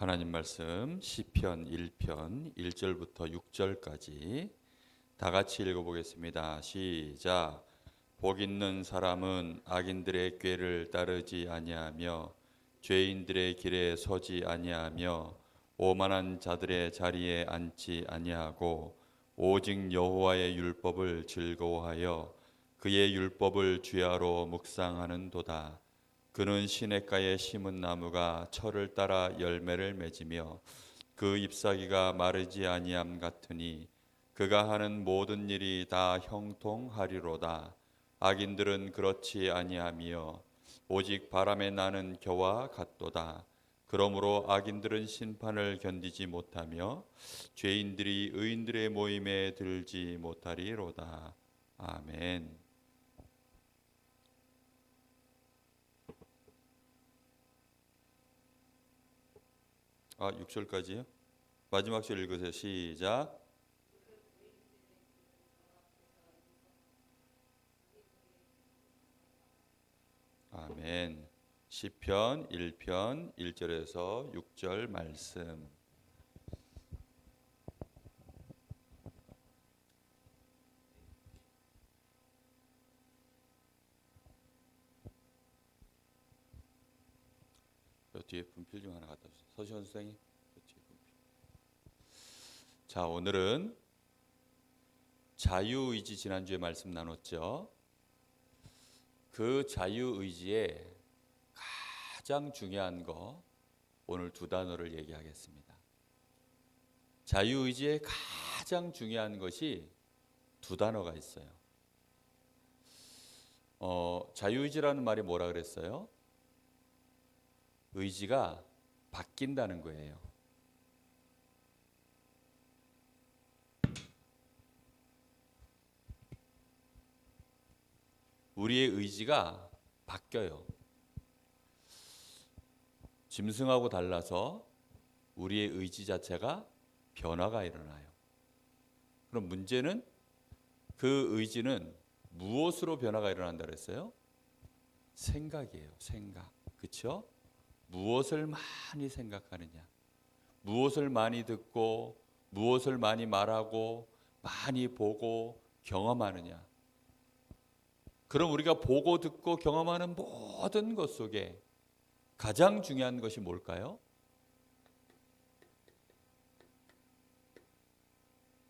하나님 말씀 시편 1편 1절부터 6절까지 다 같이 읽어보겠습니다. 시작. 복 있는 사람은 악인들의 꾀를 따르지 아니하며 죄인들의 길에 서지 아니하며 오만한 자들의 자리에 앉지 아니하고 오직 여호와의 율법을 즐거워하여 그의 율법을 주야로 묵상하는도다. 그는 시냇가에 심은 나무가 철을 따라 열매를 맺으며 그 잎사귀가 마르지 아니함 같으니 그가 하는 모든 일이 다 형통하리로다. 악인들은 그렇지 아니하며 오직 바람에 나는 겨와 같도다. 그러므로 악인들은 심판을 견디지 못하며 죄인들이 의인들의 모임에 들지 못하리로다. 아멘. 6절까지요? 마지막 절 읽으세요. 시작. 아멘. 시편 1편 1절에서 6절 말씀. 뒤에 분필 좀 하나 갖다 주세요. 서시원 선생님. 자, 오늘은 자유의지 지난주에 말씀 나눴죠. 그 자유의지에 가장 중요한 거 오늘 두 단어를 얘기하겠습니다. 자유의지에 가장 중요한 것이 두 단어가 있어요. 자유의지라는 말이 뭐라 그랬어요? 의지가 바뀐다는 거예요. 우리의 의지가 바뀌어요. 짐승하고 달라서 우리의 의지 자체가 변화가 일어나요. 그럼 문제는 그 의지는 무엇으로 변화가 일어난다 그랬어요? 생각이에요. 생각. 그렇죠? 무엇을 많이 생각하느냐, 무엇을 많이 듣고 무엇을 많이 말하고 많이 보고 경험하느냐. 그럼 우리가 보고 듣고 경험하는 모든 것 속에 가장 중요한 것이 뭘까요?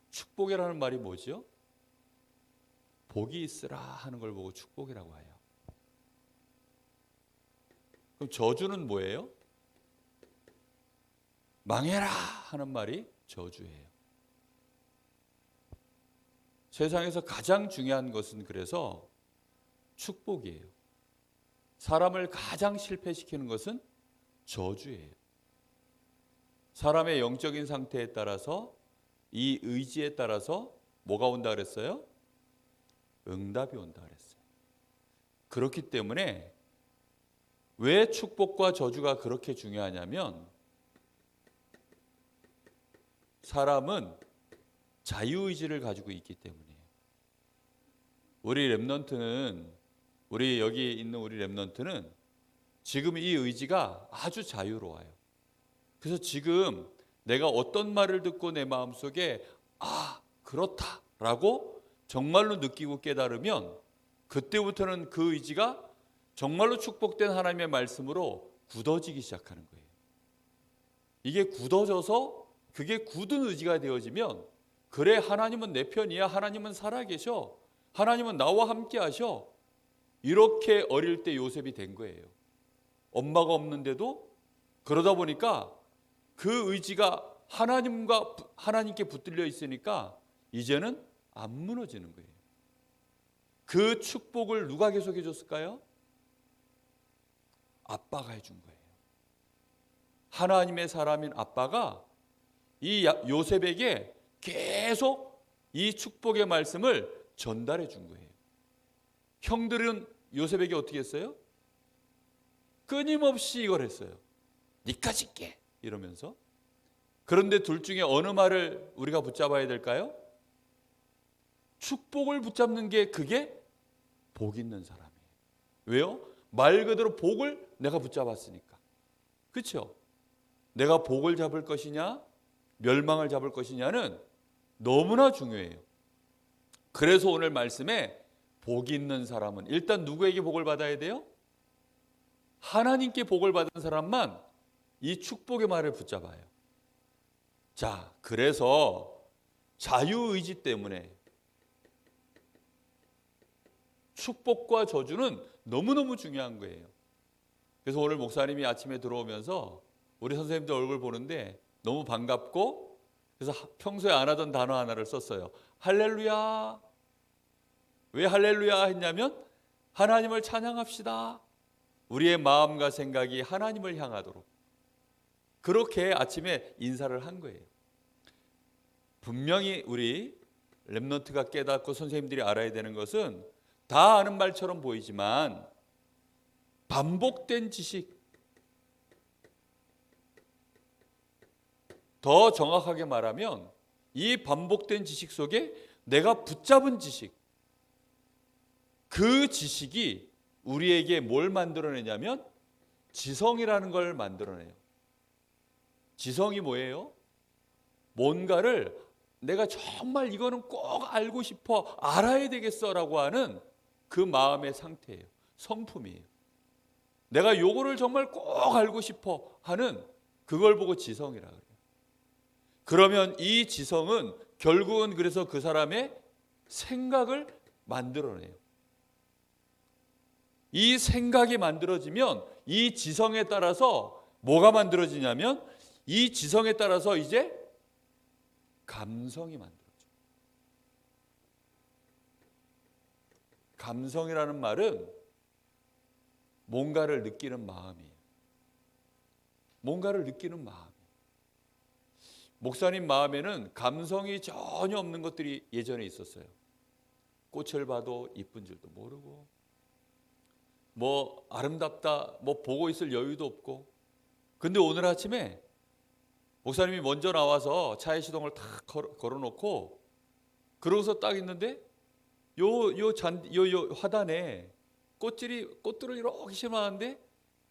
축복이라는 말이 뭐죠? 복이 있으라 하는 걸 보고 축복이라고 해요. 그럼 저주는 뭐예요? 망해라 하는 말이 저주예요. 세상에서 가장 중요한 것은 그래서 축복이에요. 사람을 가장 실패시키는 것은 저주예요. 사람의 영적인 상태에 따라서 이 의지에 따라서 뭐가 온다 그랬어요? 응답이 온다 그랬어요. 그렇기 때문에 왜 축복과 저주가 그렇게 중요하냐면 사람은 자유의지를 가지고 있기 때문이에요. 우리 렘넌트는 우리 여기 있는 우리 렘넌트는 지금 이 의지가 아주 자유로워요. 그래서 지금 내가 어떤 말을 듣고 내 마음속에 그렇다라고 정말로 느끼고 깨달으면 그때부터는 그 의지가 정말로 축복된 하나님의 말씀으로 굳어지기 시작하는 거예요. 이게 굳어져서 그게 굳은 의지가 되어지면 그래, 하나님은 내 편이야. 하나님은 살아계셔. 하나님은 나와 함께 하셔. 이렇게 어릴 때 요셉이 된 거예요. 엄마가 없는데도 그러다 보니까 그 의지가 하나님께 붙들려 있으니까 이제는 안 무너지는 거예요. 그 축복을 누가 계속해 줬을까요? 아빠가 해준 거예요. 하나님의 사람인 아빠가 이 요셉에게 계속 이 축복의 말씀을 전달해 준 거예요. 형들은 요셉에게 어떻게 했어요? 끊임없이 이걸 했어요. 니까 짓게 이러면서. 그런데 둘 중에 어느 말을 우리가 붙잡아야 될까요? 축복을 붙잡는 게 그게 복 있는 사람이에요. 왜요? 말 그대로 복을 내가 붙잡았으니까. 그렇죠? 내가 복을 잡을 것이냐 멸망을 잡을 것이냐는 너무나 중요해요. 그래서 오늘 말씀에 복이 있는 사람은 일단 누구에게 복을 받아야 돼요? 하나님께 복을 받은 사람만 이 축복의 말을 붙잡아요. 자, 그래서 자유의지 때문에 축복과 저주는 너무너무 중요한 거예요. 그래서 오늘 목사님이 아침에 들어오면서 우리 선생님들 얼굴 보는데 너무 반갑고, 그래서 평소에 안 하던 단어 하나를 썼어요. 할렐루야. 왜 할렐루야 했냐면 하나님을 찬양합시다. 우리의 마음과 생각이 하나님을 향하도록 그렇게 아침에 인사를 한 거예요. 분명히 우리 렘넌트가 깨닫고 선생님들이 알아야 되는 것은 다 아는 말처럼 보이지만 반복된 지식, 더 정확하게 말하면 이 반복된 지식 속에 내가 붙잡은 지식, 그 지식이 우리에게 뭘 만들어내냐면 지성이라는 걸 만들어내요. 지성이 뭐예요? 뭔가를 내가 정말 이거는 꼭 알고 싶어, 알아야 되겠어라고 하는 그 마음의 상태예요. 성품이에요. 내가 요거를 정말 꼭 알고 싶어 하는 그걸 보고 지성이라 그래요. 그러면 이 지성은 결국은 그래서 그 사람의 생각을 만들어내요. 이 생각이 만들어지면 이 지성에 따라서 뭐가 만들어지냐면 이 지성에 따라서 이제 감성이 만들어져요. 감성이라는 말은 뭔가를 느끼는 마음이에요. 뭔가를 느끼는 마음. 목사님 마음에는 감성이 전혀 없는 것들이 예전에 있었어요. 꽃을 봐도 이쁜 줄도 모르고, 뭐 아름답다, 뭐 보고 있을 여유도 없고. 근데 오늘 아침에 목사님이 먼저 나와서 차에 시동을 탁 걸어놓고 그러고서 딱 있는데 요 화단에 꽃들을 이렇게 심어놨는데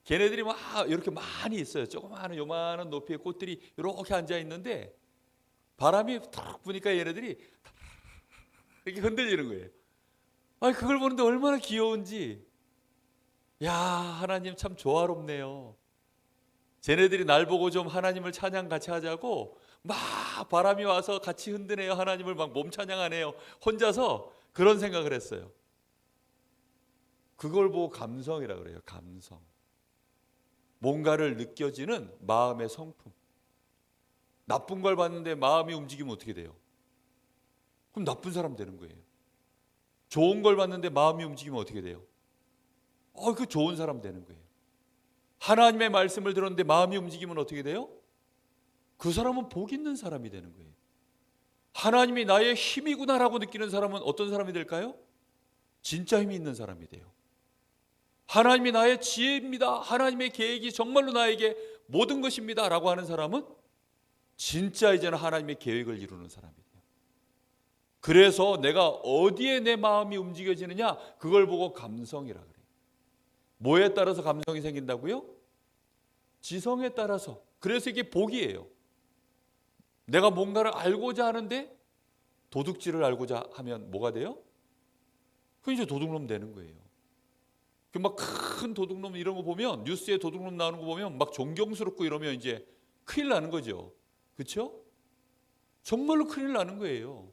걔네들이 막 이렇게 많이 있어요. 조그마한 요만한 높이의 꽃들이 이렇게 앉아 있는데 바람이 탁 부니까 얘네들이 이렇게 흔들리는 거예요. 아, 그걸 보는데 얼마나 귀여운지. 야, 하나님 참 조화롭네요. 쟤네들이 날 보고 좀 하나님을 찬양 같이 하자고 막 바람이 와서 같이 흔드네요. 하나님을 막 몸 찬양하네요. 혼자서 그런 생각을 했어요. 그걸 보고 감성이라 그래요. 감성. 뭔가를 느껴지는 마음의 성품. 나쁜 걸 봤는데 마음이 움직이면 어떻게 돼요? 그럼 나쁜 사람 되는 거예요. 좋은 걸 봤는데 마음이 움직이면 어떻게 돼요? 그 좋은 사람 되는 거예요. 하나님의 말씀을 들었는데 마음이 움직이면 어떻게 돼요? 그 사람은 복 있는 사람이 되는 거예요. 하나님이 나의 힘이구나라고 느끼는 사람은 어떤 사람이 될까요? 진짜 힘이 있는 사람이 돼요. 하나님이 나의 지혜입니다. 하나님의 계획이 정말로 나에게 모든 것입니다 라고 하는 사람은 진짜 이제는 하나님의 계획을 이루는 사람이 돼요. 그래서 내가 어디에 내 마음이 움직여지느냐, 그걸 보고 감성이라 그래요. 뭐에 따라서 감성이 생긴다고요? 지성에 따라서. 그래서 이게 복이에요. 내가 뭔가를 알고자 하는데 도둑질을 알고자 하면 뭐가 돼요? 그 이제 도둑놈 되는 거예요. 그 막 큰 도둑놈 이런 거 보면, 뉴스에 도둑놈 나오는 거 보면 막 존경스럽고 이러면 이제 큰일 나는 거죠. 그렇죠? 정말로 큰일 나는 거예요.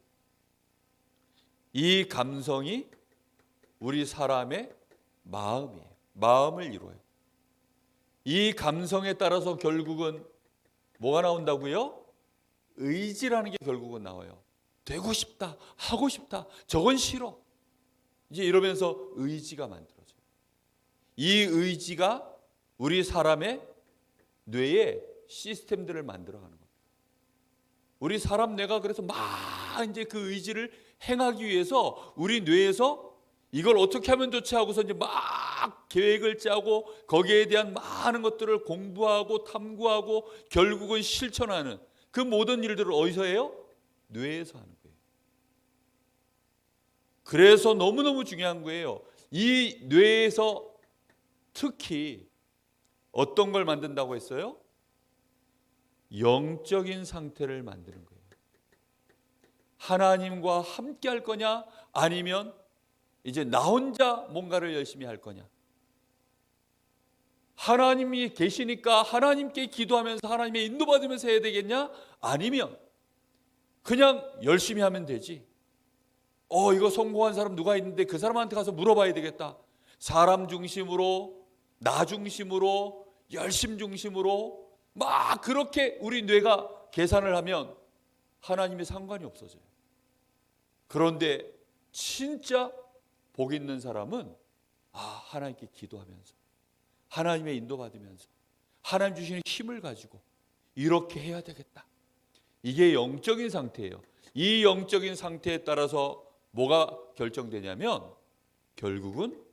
이 감성이 우리 사람의 마음이에요. 마음을 이루어요. 이 감성에 따라서 결국은 뭐가 나온다고요? 의지라는 게 결국은 나와요. 되고 싶다, 하고 싶다, 저건 싫어. 이제 이러면서 의지가 만들어져요. 이 의지가 우리 사람의 뇌에 시스템들을 만들어가는 겁니다. 우리 사람 뇌가 그래서 막 이제 그 의지를 행하기 위해서 우리 뇌에서 이걸 어떻게 하면 좋지 하고서 이제 막 계획을 짜고 거기에 대한 많은 것들을 공부하고 탐구하고 결국은 실천하는 그 모든 일들을 어디서 해요? 뇌에서 하는 거예요. 그래서 너무너무 중요한 거예요. 이 뇌에서 특히 어떤 걸 만든다고 했어요? 영적인 상태를 만드는 거예요. 하나님과 함께 할 거냐, 아니면 이제 나 혼자 뭔가를 열심히 할 거냐. 하나님이 계시니까 하나님께 기도하면서 하나님의 인도받으면서 해야 되겠냐, 아니면 그냥 열심히 하면 되지. 이거 성공한 사람 누가 있는데 그 사람한테 가서 물어봐야 되겠다. 사람 중심으로, 나 중심으로, 열심 중심으로 막 그렇게 우리 뇌가 계산을 하면 하나님의 상관이 없어져요. 그런데 진짜 복 있는 사람은 하나님께 기도하면서, 하나님의 인도받으면서, 하나님 주시는 힘을 가지고 이렇게 해야 되겠다. 이게 영적인 상태예요. 이 영적인 상태에 따라서 뭐가 결정되냐면 결국은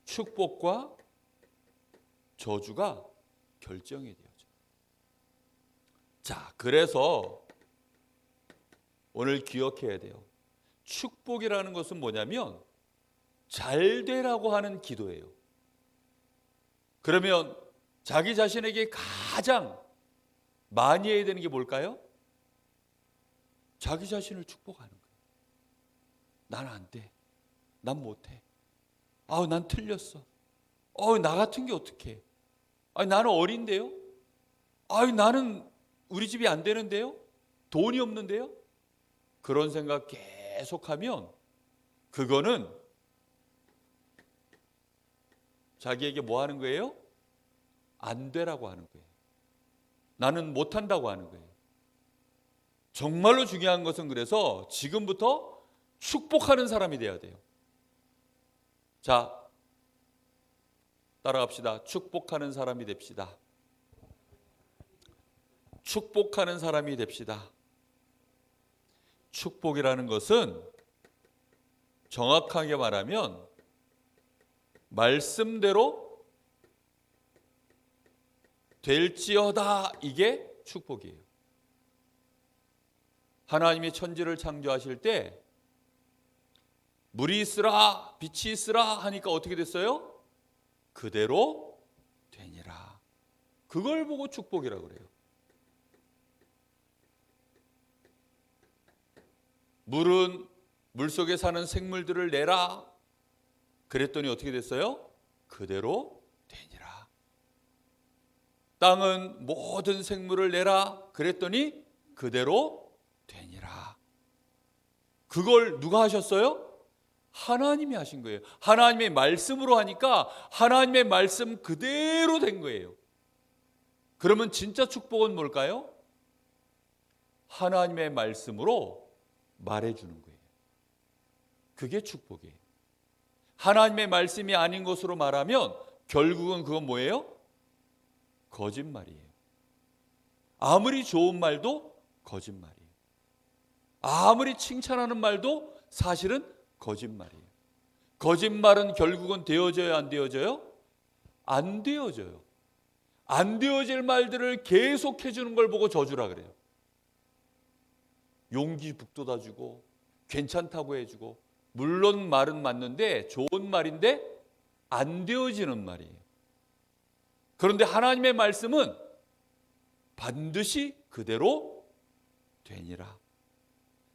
축복과 저주가 결정이 되어져. 자, 그래서 오늘 기억해야 돼요. 축복이라는 것은 뭐냐면 잘 되라고 하는 기도예요. 그러면 자기 자신에게 가장 많이 해야 되는 게 뭘까요? 자기 자신을 축복하는 거예요. 난 안 돼. 난 못해. 난 틀렸어. 나 같은 게 어떡해. 나는 어린데요. 나는 우리 집이 안 되는데요. 돈이 없는데요. 그런 생각 계속하면 그거는 자기에게 뭐 하는 거예요? 안 되라고 하는 거예요. 나는 못한다고 하는 거예요. 정말로 중요한 것은 그래서 지금부터 축복하는 사람이 돼야 돼요. 자, 따라갑시다. 축복하는 사람이 됩시다. 축복하는 사람이 됩시다. 축복이라는 것은 정확하게 말하면 말씀대로 될지어다, 이게 축복이에요. 하나님이 천지를 창조하실 때 물이 있으라 빛이 있으라 하니까 어떻게 됐어요? 그대로 되니라. 그걸 보고 축복이라고 그래요. 물은 물속에 사는 생물들을 내라 그랬더니 어떻게 됐어요? 그대로 되니라. 땅은 모든 생물을 내라 그랬더니 그대로 되니라. 그걸 누가 하셨어요? 하나님이 하신 거예요. 하나님의 말씀으로 하니까 하나님의 말씀 그대로 된 거예요. 그러면 진짜 축복은 뭘까요? 하나님의 말씀으로 말해주는 거예요. 그게 축복이에요. 하나님의 말씀이 아닌 것으로 말하면 결국은 그건 뭐예요? 거짓말이에요. 아무리 좋은 말도 거짓말이에요. 아무리 칭찬하는 말도 사실은 거짓말이에요. 거짓말은 결국은 되어져요, 안 되어져요? 안 되어져요. 안 되어질 말들을 계속 해주는 걸 보고 저주라 그래요. 용기 북돋아주고 괜찮다고 해주고, 물론 말은 맞는데 좋은 말인데 안 되어지는 말이에요. 그런데 하나님의 말씀은 반드시 그대로 되니라.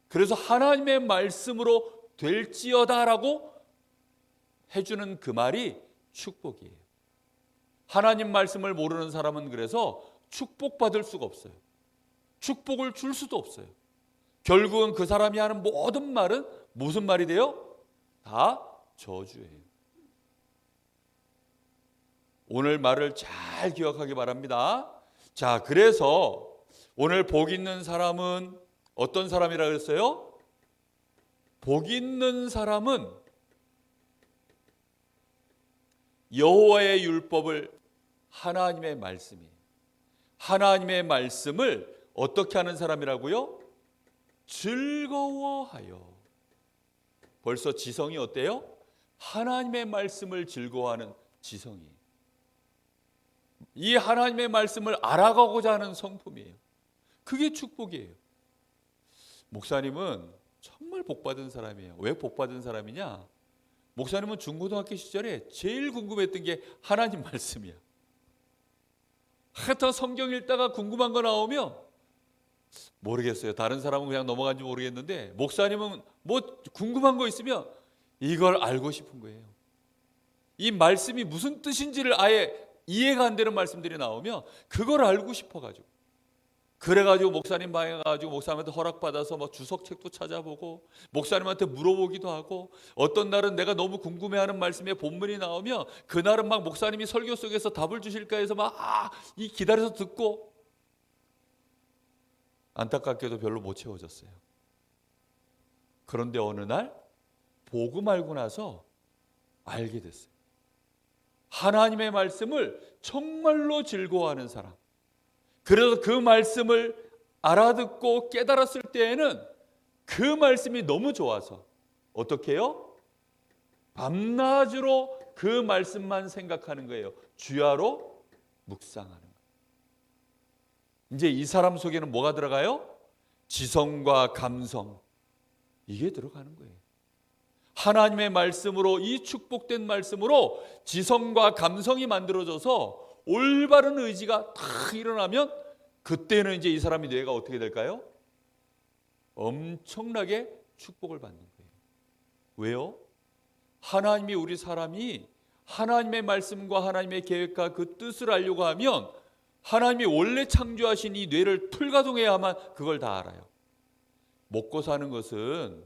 그래서 하나님의 말씀으로 될지어다라고 해주는 그 말이 축복이에요. 하나님 말씀을 모르는 사람은 그래서 축복받을 수가 없어요. 축복을 줄 수도 없어요. 결국은 그 사람이 하는 모든 말은 무슨 말이 돼요? 다 저주예요. 오늘 말을 잘 기억하기 바랍니다. 자, 그래서 오늘 복 있는 사람은 어떤 사람이라 그랬어요? 복 있는 사람은 여호와의 율법을, 하나님의 말씀이에요. 하나님의 말씀을 어떻게 하는 사람이라고요? 즐거워하여. 벌써 지성이 어때요? 하나님의 말씀을 즐거워하는 지성이에요. 이 하나님의 말씀을 알아가고자 하는 성품이에요. 그게 축복이에요. 목사님은 정말 복받은 사람이에요. 왜 복받은 사람이냐? 목사님은 중고등학교 시절에 제일 궁금했던 게 하나님 말씀이야. 하여튼 성경 읽다가 궁금한 거 나오면 모르겠어요. 다른 사람은 그냥 넘어간지 모르겠는데 목사님은 뭐 궁금한 거 있으면 이걸 알고 싶은 거예요. 이 말씀이 무슨 뜻인지를 아예 이해가 안 되는 말씀들이 나오면 그걸 알고 싶어가지고, 그래가지고 목사님 방에 가가지고 목사님한테 허락받아서 뭐 주석책도 찾아보고 목사님한테 물어보기도 하고, 어떤 날은 내가 너무 궁금해하는 말씀에 본문이 나오면 그날은 막 목사님이 설교 속에서 답을 주실까 해서 막 이 기다려서 듣고, 안타깝게도 별로 못 채워졌어요. 그런데 어느 날 복음 알고 나서 알게 됐어요. 하나님의 말씀을 정말로 즐거워하는 사람, 그래서 그 말씀을 알아듣고 깨달았을 때에는 그 말씀이 너무 좋아서 어떻게 해요? 밤낮으로 그 말씀만 생각하는 거예요. 주야로 묵상하는 거예요. 이제 이 사람 속에는 뭐가 들어가요? 지성과 감성, 이게 들어가는 거예요. 하나님의 말씀으로, 이 축복된 말씀으로 지성과 감성이 만들어져서 올바른 의지가 탁 일어나면 그때는 이제 이 사람의 뇌가 어떻게 될까요? 엄청나게 축복을 받는 거예요. 왜요? 하나님이 우리 사람이 하나님의 말씀과 하나님의 계획과 그 뜻을 알려고 하면 하나님이 원래 창조하신 이 뇌를 풀가동해야만 그걸 다 알아요. 먹고 사는 것은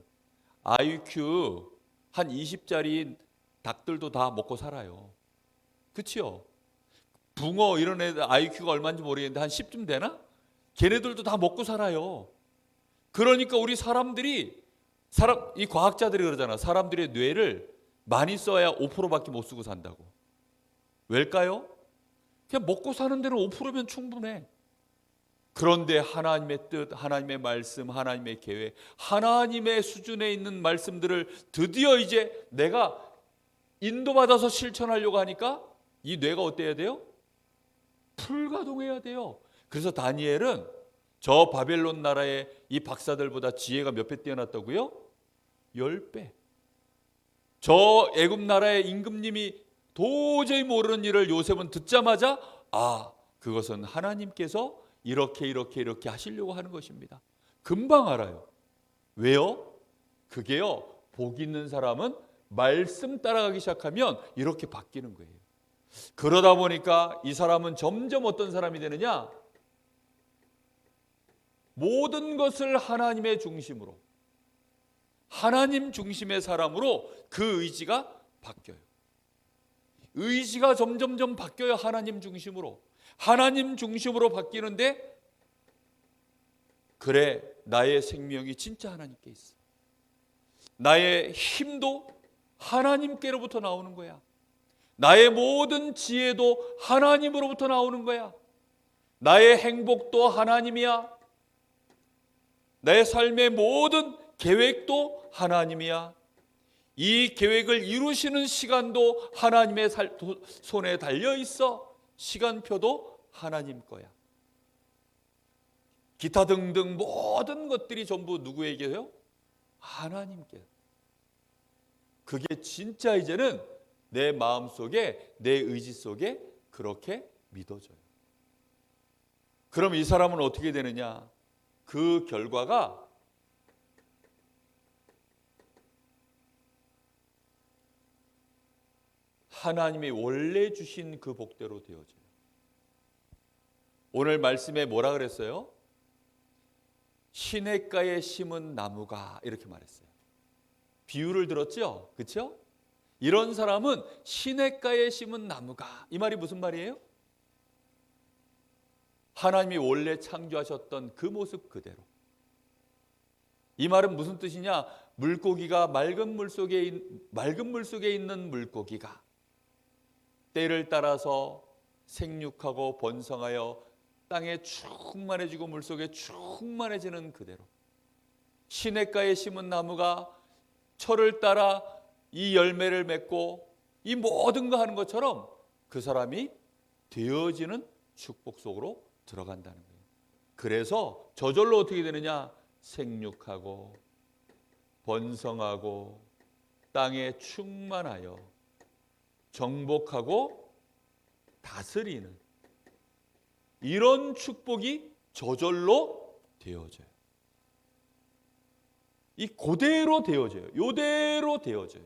IQ 한 20짜리 닭들도 다 먹고 살아요. 그렇죠? 붕어 이런 애들 IQ가 얼마인지 모르겠는데 한 10쯤 되나? 걔네들도 다 먹고 살아요. 그러니까 우리 사람들이 이 과학자들이 그러잖아. 사람들의 뇌를 많이 써야 5%밖에 못 쓰고 산다고. 왜일까요? 그냥 먹고 사는 데는 5%면 충분해. 그런데 하나님의 뜻, 하나님의 말씀, 하나님의 계획, 하나님의 수준에 있는 말씀들을 드디어 이제 내가 인도받아서 실천하려고 하니까 이 뇌가 어때야 돼요? 풀가동해야 돼요. 그래서 다니엘은 저 바벨론 나라의 이 박사들보다 지혜가 몇 배 뛰어났다고요? 10배. 저 애굽 나라의 임금님이 도저히 모르는 일을 요셉은 듣자마자 그것은 하나님께서 이렇게 하시려고 하는 것입니다. 금방 알아요. 왜요? 그게요, 복 있는 사람은 말씀 따라가기 시작하면 이렇게 바뀌는 거예요. 그러다 보니까 이 사람은 점점 어떤 사람이 되느냐? 모든 것을 하나님의 중심으로, 하나님 중심의 사람으로 그 의지가 바뀌어요. 의지가 점점점 바뀌어요. 하나님 중심으로. 하나님 중심으로 바뀌는데, 그래, 나의 생명이 진짜 하나님께 있어. 나의 힘도 하나님께로부터 나오는 거야. 나의 모든 지혜도 하나님으로부터 나오는 거야. 나의 행복도 하나님이야. 나의 삶의 모든 계획도 하나님이야. 이 계획을 이루시는 시간도 하나님의 손에 달려 있어. 시간표도 하나님 거야. 기타 등등 모든 것들이 전부 누구에게요? 하나님께. 그게 진짜 이제는 내 마음 속에, 내 의지 속에 그렇게 믿어져요. 그럼 이 사람은 어떻게 되느냐? 그 결과가 하나님이 원래 주신 그 복대로 되어져요. 오늘 말씀에 뭐라 그랬어요? 시냇가에 심은 나무가, 이렇게 말했어요. 비유를 들었죠? 그렇죠? 이런 사람은 시냇가에 심은 나무가, 이 말이 무슨 말이에요? 하나님이 원래 창조하셨던 그 모습 그대로. 이 말은 무슨 뜻이냐? 물고기가 맑은 물 속에 있는 물고기가 때를 따라서 생육하고 번성하여 땅에 충만해지고 물속에 충만해지는 그대로, 시냇가에 심은 나무가 철을 따라 이 열매를 맺고 이 모든 거 하는 것처럼 그 사람이 되어지는 축복 속으로 들어간다는 거예요. 그래서 저절로 어떻게 되느냐? 생육하고 번성하고 땅에 충만하여 정복하고 다스리는, 이런 축복이 저절로 되어져요. 이 그대로 되어져요. 요대로 되어져요.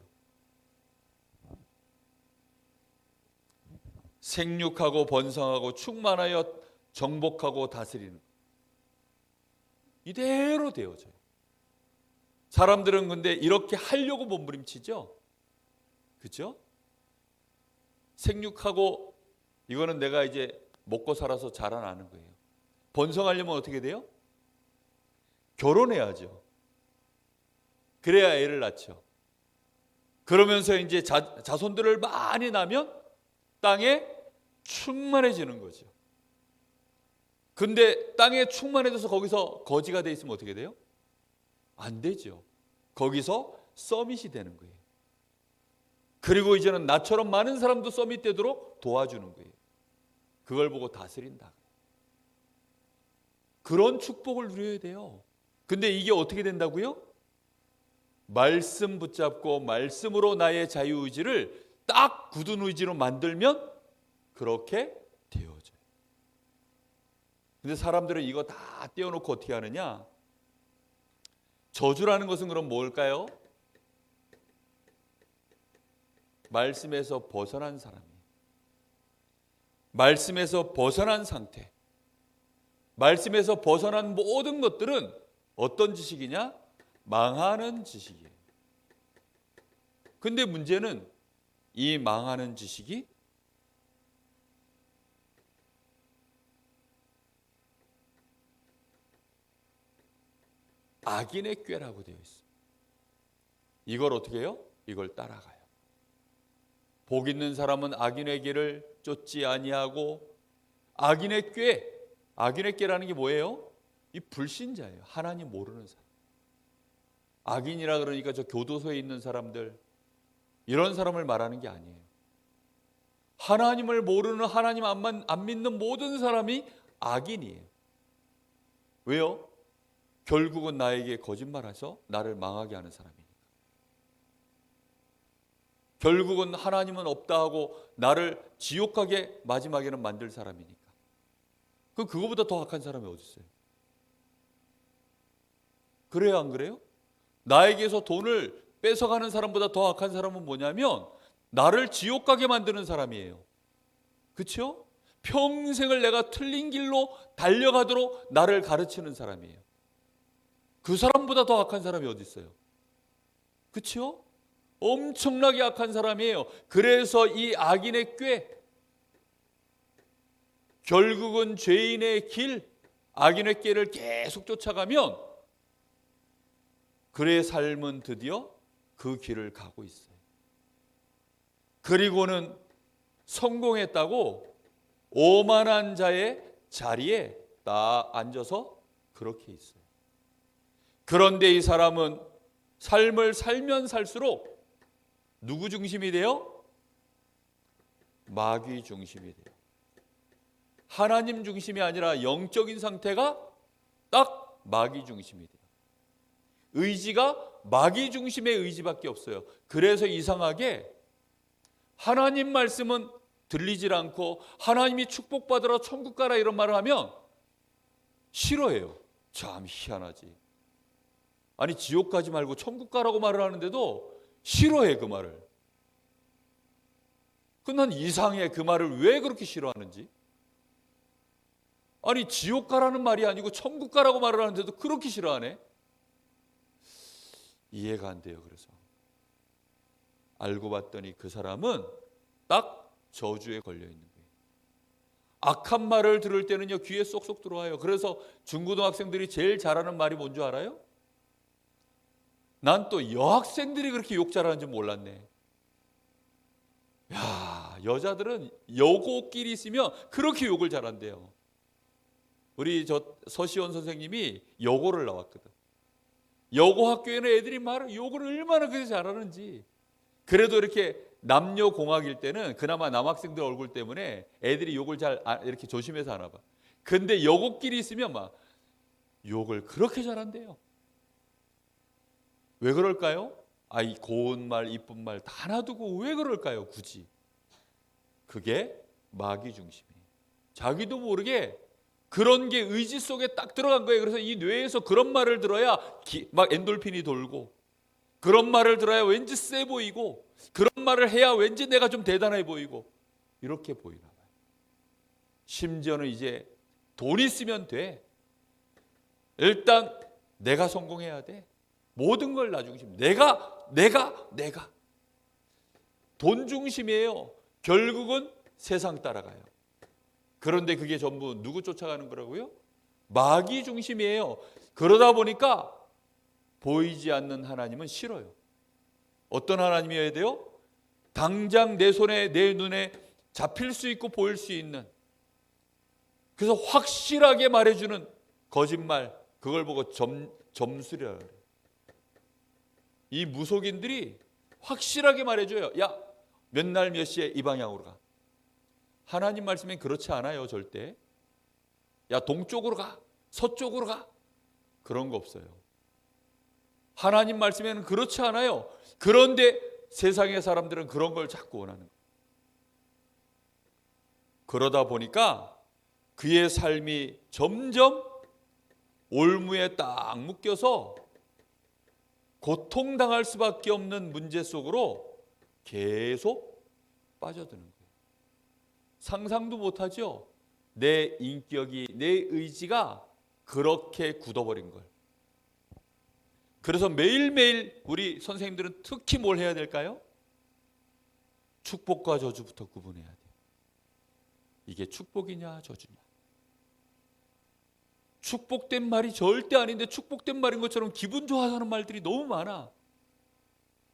생육하고 번성하고 충만하여 정복하고 다스리는 이대로 되어져요. 사람들은 근데 이렇게 하려고 몸부림치죠. 그렇죠? 생육하고 이거는 내가 이제 먹고 살아서 자라나는 거예요. 번성하려면 어떻게 돼요? 결혼해야죠. 그래야 애를 낳죠. 그러면서 이제 자손들을 많이 낳으면 땅에 충만해지는 거죠. 근데 땅에 충만해져서 거기서 거지가 돼 있으면 어떻게 돼요? 안 되죠. 거기서 서밋이 되는 거예요. 그리고 이제는 나처럼 많은 사람도 서밋 되도록 도와주는 거예요. 그걸 보고 다스린다. 그런 축복을 누려야 돼요. 근데 이게 어떻게 된다고요? 말씀 붙잡고 말씀으로 나의 자유의지를 딱 굳은 의지로 만들면 그렇게 되어져요. 근데 사람들은 이거 다 떼어놓고 어떻게 하느냐? 저주라는 것은 그럼 뭘까요? 말씀에서 벗어난 사람이에요. 말씀에서 벗어난 상태. 말씀에서 벗어난 모든 것들은 어떤 지식이냐? 망하는 지식이에요. 근데 문제는 이 망하는 지식이 악인의 꾀라고 되어 있어요. 이걸 어떻게 해요? 이걸 따라가요. 복 있는 사람은 악인의 길을 쫓지 아니하고 악인의 꾀라는 게 뭐예요? 이 불신자예요. 하나님 모르는 사람. 악인이라 그러니까 저 교도소에 있는 사람들 이런 사람을 말하는 게 아니에요. 하나님을 모르는 하나님 안 믿는 모든 사람이 악인이에요. 왜요? 결국은 나에게 거짓말해서 나를 망하게 하는 사람이니까. 결국은 하나님은 없다 하고 나를 지옥 가게 마지막에는 만들 사람이니까. 그거보다 더 악한 사람이 어디 있어요? 그래요, 안 그래요? 나에게서 돈을 뺏어가는 사람보다 더 악한 사람은 뭐냐면 나를 지옥 가게 만드는 사람이에요. 그렇죠? 평생을 내가 틀린 길로 달려가도록 나를 가르치는 사람이에요. 그 사람보다 더 악한 사람이 어디 있어요? 그렇죠? 엄청나게 악한 사람이에요. 그래서 이 악인의 꾀, 결국은 죄인의 길, 악인의 꾀를 계속 쫓아가면 그의 삶은 드디어 그 길을 가고 있어요. 그리고는 성공했다고 오만한 자의 자리에 딱 앉아서 그렇게 있어요. 그런데 이 사람은 삶을 살면 살수록 누구 중심이 돼요? 마귀 중심이 돼요. 하나님 중심이 아니라 영적인 상태가 딱 마귀 중심이 돼요. 의지가 마귀 중심의 의지밖에 없어요. 그래서 이상하게 하나님 말씀은 들리질 않고 하나님이 축복받으라 천국 가라 이런 말을 하면 싫어해요. 참 희한하지. 아니 지옥 가지 말고 천국 가라고 말을 하는데도 싫어해 그 말을. 난 이상해 그 말을 왜 그렇게 싫어하는지. 아니 지옥 가라는 말이 아니고 천국 가라고 말을 하는데도 그렇게 싫어하네. 이해가 안 돼요. 그래서 알고 봤더니 그 사람은 딱 저주에 걸려 있는 거예요. 악한 말을 들을 때는요 귀에 쏙쏙 들어와요. 그래서 중고등학생들이 제일 잘하는 말이 뭔 줄 알아요? 난 또 여학생들이 그렇게 욕 잘하는 줄 몰랐네. 야, 여자들은 여고끼리 있으면 그렇게 욕을 잘한대요. 우리 저 서시원 선생님이 여고를 나왔거든. 여고 학교에는 애들이 욕을 얼마나 그렇게 잘하는지. 그래도 이렇게 남녀공학일 때는 그나마 남학생들 얼굴 때문에 애들이 욕을 잘 이렇게 조심해서 하나 봐. 근데 여고끼리 있으면 막 욕을 그렇게 잘한대요. 왜 그럴까요? 이 고운 말, 이쁜 말 다 놔두고 왜 그럴까요? 굳이. 그게 마귀 중심이에요. 자기도 모르게 그런 게 의지 속에 딱 들어간 거예요. 그래서 이 뇌에서 그런 말을 들어야 막 엔돌핀이 돌고, 그런 말을 들어야 왠지 세 보이고, 그런 말을 해야 왠지 내가 좀 대단해 보이고, 이렇게 보이나 봐요. 심지어는 이제 돈 있으면 돼. 일단 내가 성공해야 돼. 모든 걸 나 중심. 내가. 돈 중심이에요. 결국은 세상 따라가요. 그런데 그게 전부 누구 쫓아가는 거라고요? 마귀 중심이에요. 그러다 보니까 보이지 않는 하나님은 싫어요. 어떤 하나님이어야 돼요? 당장 내 손에, 내 눈에 잡힐 수 있고 보일 수 있는, 그래서 확실하게 말해주는 거짓말, 그걸 보고 점수리라 그래요. 이 무속인들이 확실하게 말해줘요. 야, 몇 날 몇 시에 이 방향으로 가. 하나님 말씀엔 그렇지 않아요, 절대. 야, 동쪽으로 가, 서쪽으로 가. 그런 거 없어요. 하나님 말씀에는 그렇지 않아요. 그런데 세상의 사람들은 그런 걸 자꾸 원하는 거예요. 그러다 보니까 그의 삶이 점점 올무에 딱 묶여서 고통당할 수밖에 없는 문제 속으로 계속 빠져드는 거예요. 상상도 못하죠. 내 인격이, 내 의지가 그렇게 굳어버린 걸. 그래서 매일매일 우리 선생님들은 특히 뭘 해야 될까요? 축복과 저주부터 구분해야 돼요. 이게 축복이냐 저주냐. 축복된 말이 절대 아닌데 축복된 말인 것처럼 기분 좋아하는 말들이 너무 많아.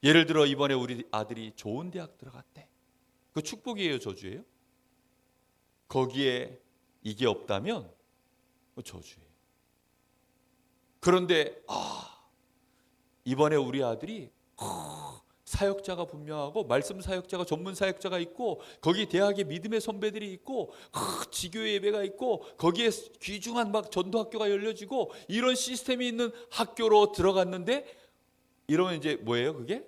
예를 들어 이번에 우리 아들이 좋은 대학 들어갔대. 그 축복이에요 저주예요? 거기에 이게 없다면 저주예요. 그런데 이번에 우리 아들이 사역자가 분명하고 말씀 사역자가 전문 사역자가 있고 거기 대학에 믿음의 선배들이 있고 지교회 예배가 있고 거기에 귀중한 막 전도학교가 열려지고 이런 시스템이 있는 학교로 들어갔는데 이러면 이제 뭐예요 그게?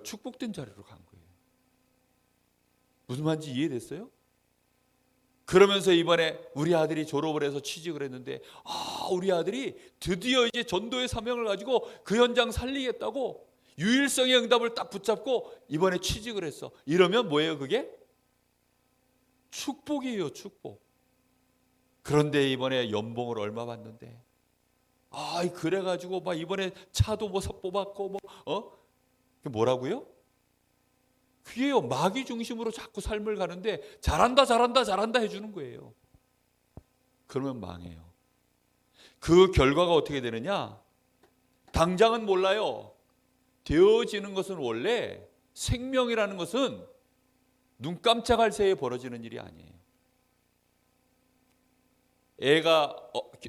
축복된 자리로 간 거예요. 무슨 말인지 이해됐어요? 그러면서 이번에 우리 아들이 졸업을 해서 취직을 했는데 우리 아들이 드디어 이제 전도의 사명을 가지고 그 현장 살리겠다고 유일성의 응답을 딱 붙잡고 이번에 취직을 했어. 이러면 뭐예요 그게? 축복이에요 축복. 그런데 이번에 연봉을 얼마 받는데 그래가지고 막 이번에 차도 뭐 뽑았고 그게 뭐라고요? 그게요 마귀 중심으로 자꾸 삶을 가는데 잘한다 해주는 거예요. 그러면 망해요. 그 결과가 어떻게 되느냐? 당장은 몰라요. 되어지는 것은 원래 생명이라는 것은 눈 깜짝할 새에 벌어지는 일이 아니에요.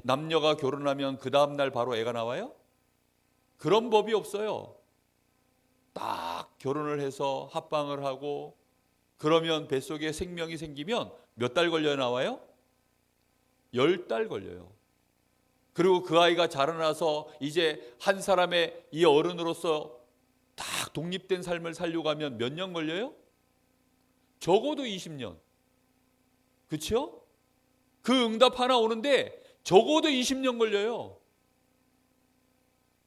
남녀가 결혼하면 그 다음날 바로 애가 나와요? 그런 법이 없어요. 딱 결혼을 해서 합방을 하고 그러면 뱃속에 생명이 생기면 몇 달 걸려 나와요? 10달 걸려요. 그리고 그 아이가 자라나서 이제 한 사람의 이 어른으로서 딱 독립된 삶을 살려고 하면 몇 년 걸려요? 적어도 20년. 그렇죠? 그 응답 하나 오는데 적어도 20년 걸려요.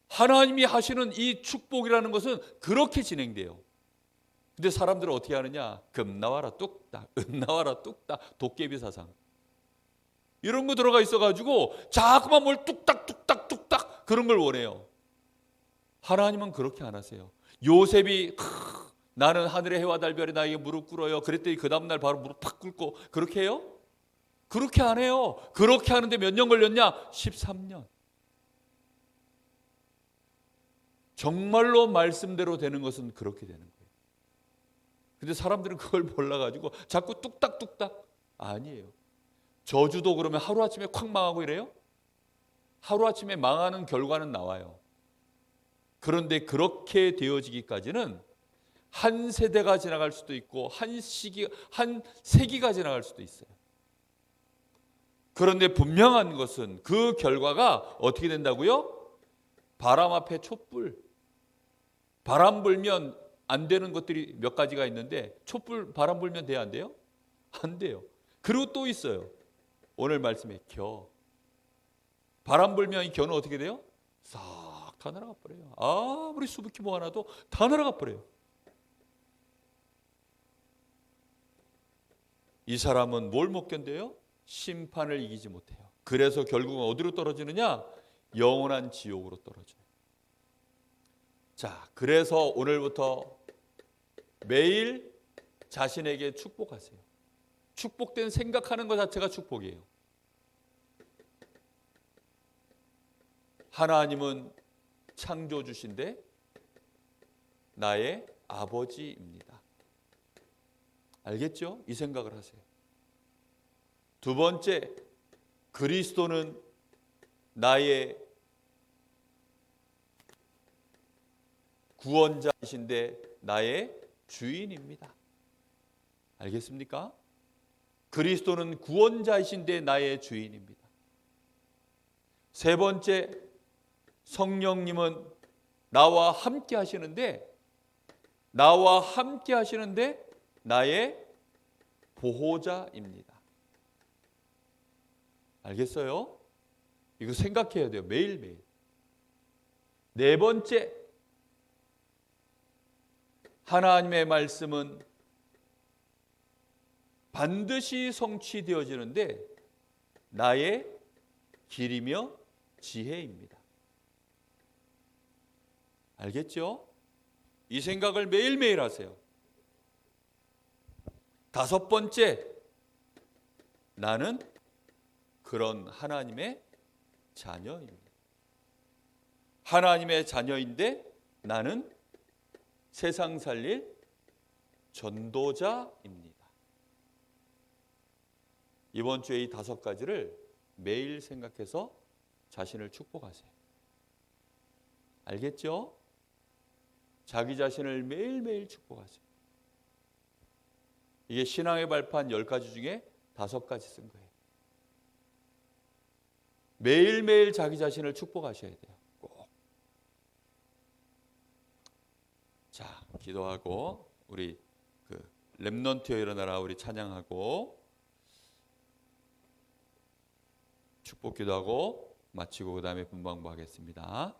하나님이 하시는 이 축복이라는 것은 그렇게 진행돼요. 근데 사람들은 어떻게 하느냐? 금 나와라 뚝딱, 은 나와라 뚝딱, 도깨비 사상 이런 거 들어가 있어가지고 자꾸만 뭘 뚝딱 그런 걸 원해요. 하나님은 그렇게 안 하세요. 요셉이 나는 하늘의 해와 달별이 나에게 무릎 꿇어요. 그랬더니 그 다음날 바로 무릎 팍 꿇고 그렇게 해요? 그렇게 안 해요. 그렇게 하는데 몇 년 걸렸냐? 13년. 정말로 말씀대로 되는 것은 그렇게 되는 거예요. 근데 사람들은 그걸 몰라가지고 자꾸 뚝딱 아니에요. 저주도 그러면 하루아침에 콱 망하고 이래요? 하루아침에 망하는 결과는 나와요. 그런데 그렇게 되어지기까지는 한 세대가 지나갈 수도 있고 한 세기가 지나갈 수도 있어요. 그런데 분명한 것은 그 결과가 어떻게 된다고요? 바람 앞에 촛불. 바람 불면 안 되는 것들이 몇 가지가 있는데 촛불 바람 불면 돼요 안 돼요? 안 돼요. 그리고 또 있어요. 오늘 말씀에 겨. 바람 불면 이 겨는 어떻게 돼요? 싹 다 날아가 버려요. 아무리 수북히 모아놔도 다 날아가 버려요. 이 사람은 뭘 못 견뎌요? 심판을 이기지 못해요. 그래서 결국은 어디로 떨어지느냐? 영원한 지옥으로 떨어져요. 자, 그래서 오늘부터 매일 자신에게 축복하세요. 축복된 생각하는 것 자체가 축복이에요. 하나님은 창조주신데 나의 아버지입니다. 알겠죠? 이 생각을 하세요. 두 번째, 그리스도는 나의 구원자이신데 나의 주인입니다. 알겠습니까? 그리스도는 구원자이신데 나의 주인입니다. 세 번째, 성령님은 나와 함께 하시는데 나의 보호자입니다. 알겠어요? 이거 생각해야 돼요. 매일매일. 네 번째, 하나님의 말씀은 반드시 성취되어지는데 나의 길이며 지혜입니다. 알겠죠? 이 생각을 매일매일 하세요. 다섯 번째, 나는 그런 하나님의 자녀입니다. 하나님의 자녀인데 나는 세상 살릴 전도자입니다. 이번 주에 이 다섯 가지를 매일 생각해서 자신을 축복하세요. 알겠죠? 자기 자신을 매일매일 축복하세요. 이게 신앙의 발판 10가지 중에 5가지 쓴 거예요. 매일매일 자기 자신을 축복하셔야 돼요. 꼭. 자, 기도하고 우리 렘넌트여 일어나라 우리 찬양하고 축복 기도하고 마치고 그 다음에 분방부 하겠습니다.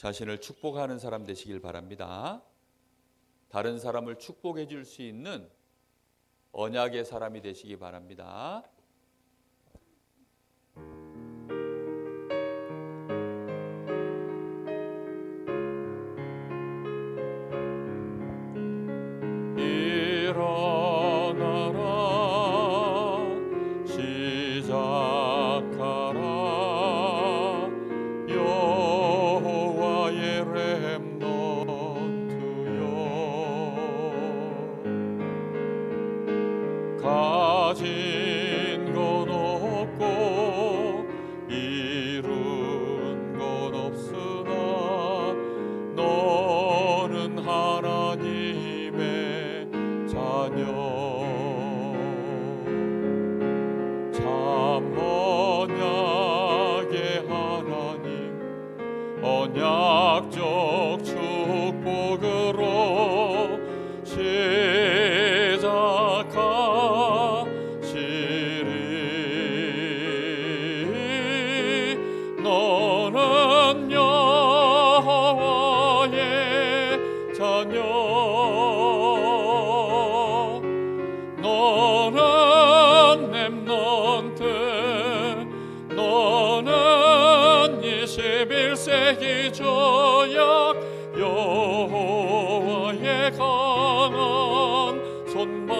자신을 축복하는 사람 되시길 바랍니다. 다른 사람을 축복해 줄 수 있는 언약의 사람이 되시기 바랍니다. 가진 건 없고 이룬 건 없으나 너는 하나님의 자녀 참 언약의 하나님 언약적 축복으로 너는 여호와의 자녀 너는 렘넌트 너는 21세기 조약 여호와의 강한 손발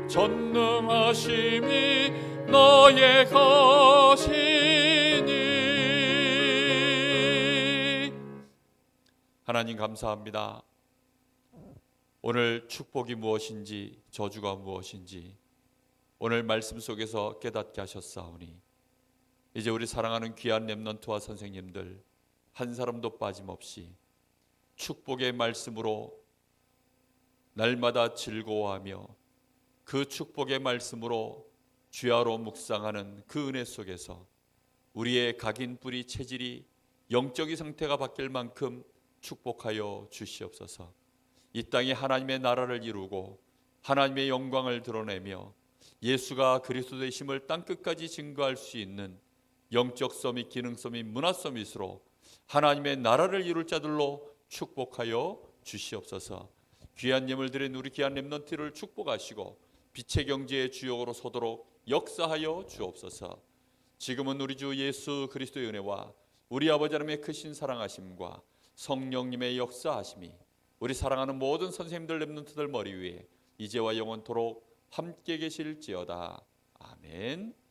전능하심이 너의 것이니. 하나님 감사합니다. 오늘 축복이 무엇인지 저주가 무엇인지 오늘 말씀 속에서 깨닫게 하셨사오니 이제 우리 사랑하는 귀한 렘넌트와 선생님들 한 사람도 빠짐없이 축복의 말씀으로 날마다 즐거워하며 그 축복의 말씀으로 주야로 묵상하는 그 은혜 속에서 우리의 각인 뿌리 체질이 영적인 상태가 바뀔 만큼 축복하여 주시옵소서. 이 땅에 하나님의 나라를 이루고 하나님의 영광을 드러내며 예수가 그리스도 되심을 땅끝까지 증거할 수 있는 영적 서밋, 기능 서밋, 문화 서밋으로 하나님의 나라를 이룰 자들로 축복하여 주시옵소서. 귀한 예물 드린 우리 귀한 렘넌트를 축복하시고 빛의 경제의 주역으로 서도록 역사하여 주옵소서. 지금은 우리 주 예수 그리스도의 은혜와 우리 아버지 하나님의 크신 사랑하심과 성령님의 역사하심이 우리 사랑하는 모든 선생님들 렘넌트들 머리 위에 이제와 영원토록 함께 계실지어다. 아멘.